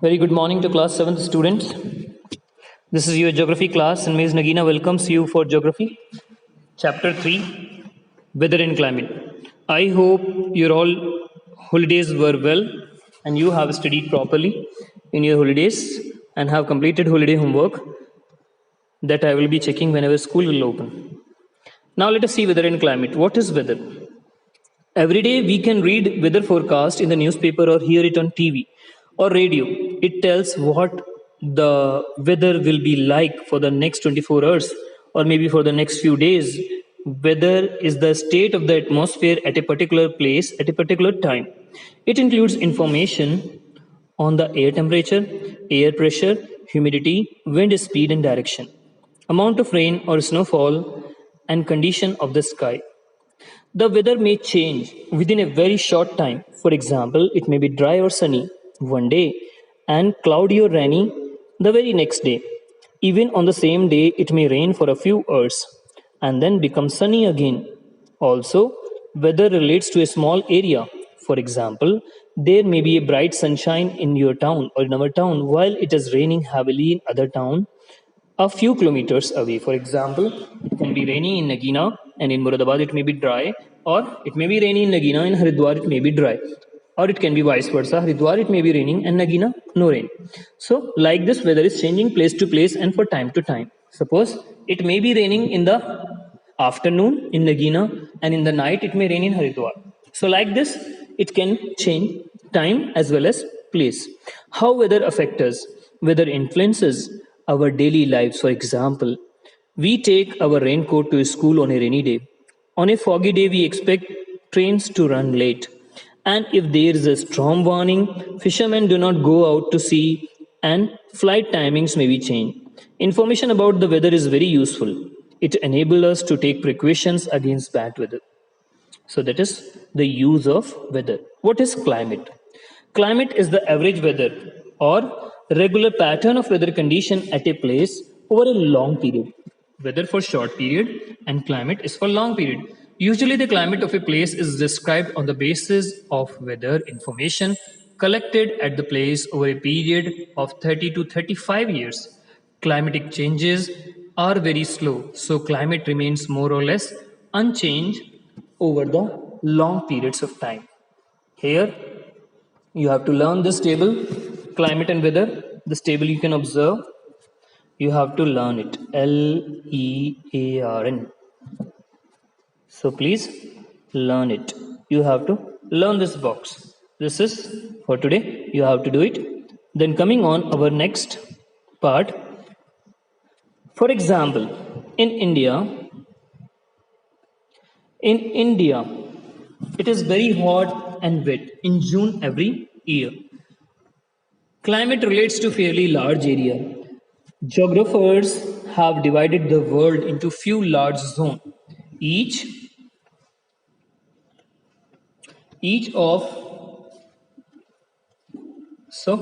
Very good morning to class 7th students. This is your geography class and Ms. Nagina welcomes you for geography. Chapter 3, Weather and Climate. I hope your all holidays were well and you have studied properly in your holidays and have completed holiday homework that I will be checking whenever school will open. Now let us see weather and climate. What is weather? Every day we can read weather forecast in the newspaper or hear it on TV or radio. It tells what the weather will be like for the next 24 hours or maybe for the next few days. Weather is the state of the atmosphere at a particular place at a particular time. It includes information on the air temperature, air pressure, humidity, wind speed and direction, amount of rain or snowfall, and condition of the sky. The weather may change within a very short time. For example, it may be dry or sunny one day and cloudy or rainy the very next day. Even on the same day, it may rain for a few hours and then become sunny again. Also, weather relates to a small area. For example, there may be a bright sunshine in your town or in our town while it is raining heavily in other town a few kilometers away. For example, it can be rainy in Nagina and in Muradabad it may be dry, or it may be rainy in Nagina and Haridwar it may be dry, or it can be vice versa. Haridwar it may be raining and Nagina no rain. So, like this, weather is changing place to place and for time to time. Suppose it may be raining in the afternoon in Nagina and in the night it may rain in Haridwar. So, like this, it can change time as well as place. How weather affects us? Weather influences our daily lives. For example, we take our raincoat to school on a rainy day. On a foggy day, we expect trains to run late. And if there is a storm warning, fishermen do not go out to sea and flight timings may be changed. Information about the weather is very useful. It enables us to take precautions against bad weather. So that is the use of weather. What is climate? Climate is the average weather or regular pattern of weather condition at a place over a long period. Weather for short period and climate is for long period. Usually the climate of a place is described on the basis of weather information collected at the place over a period of 30 to 35 years. Climatic changes are very slow, so climate remains more or less unchanged over the long periods of time. Here, you have to learn this table, climate and weather. This table you can observe. You have to learn it. LEARN. So please learn it. You have to learn this box. This is for today. You have to do it. Then coming on our next part. For example, in India, it is very hot and wet in June every year. Climate relates to fairly large area. Geographers have divided the world into few large zones. Each each of so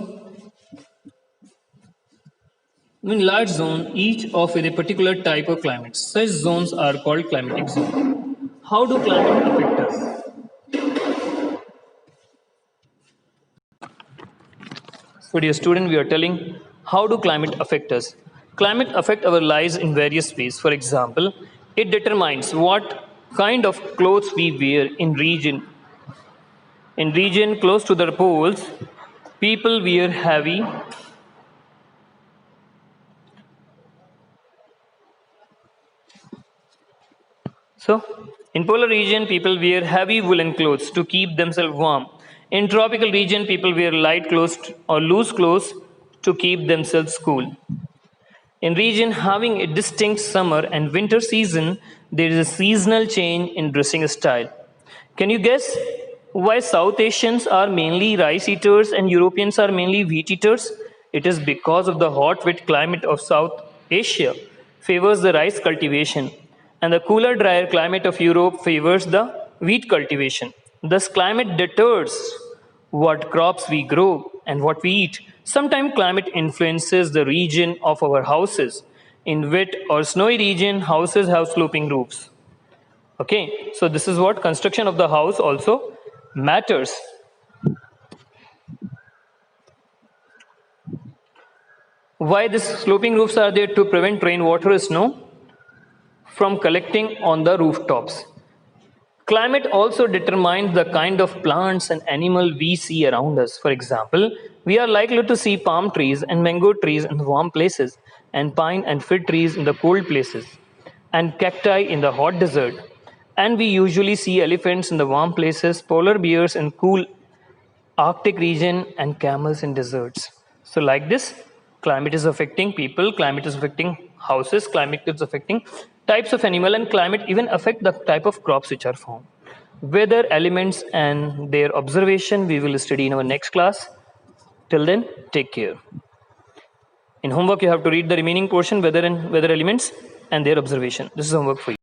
in large zone each of with a particular type of climate. Such zones are called climatic zones. How do climate affect us? So, dear student, we are telling how do climate affect us? Climate affect our lives in various ways. For example, it determines what kind of clothes we wear in region. In region close to the poles, people wear heavy. So, in polar region, people wear heavy woolen clothes to keep themselves warm. In tropical region, people wear light clothes or loose clothes to keep themselves cool. In region having a distinct summer and winter season, there is a seasonal change in dressing style. Can you guess why South Asians are mainly rice eaters and Europeans are mainly wheat eaters? It is because of the hot, wet climate of South Asia favors the rice cultivation, and the cooler, drier climate of Europe favors the wheat cultivation. Thus, climate deters what crops we grow and what we eat. Sometimes climate influences the region of our houses. In wet or snowy region, houses have sloping roofs. Okay, so this is what construction of the house also matters. Why these sloping roofs are there? To prevent rainwater or snow from collecting on the rooftops. Climate also determines the kind of plants and animal we see around us. For example, we are likely to see palm trees and mango trees in warm places, and pine and fig trees in the cold places, and cacti in the hot desert. And we usually see elephants in the warm places, polar bears in cool Arctic region, and camels in deserts. So, like this, climate is affecting people, climate is affecting houses, climate is affecting types of animal, and climate even affect the type of crops which are found. Weather elements and their observation we will study in our next class. Till then, take care. In homework, you have to read the remaining portion, weather and weather elements and their observation. This is homework for you.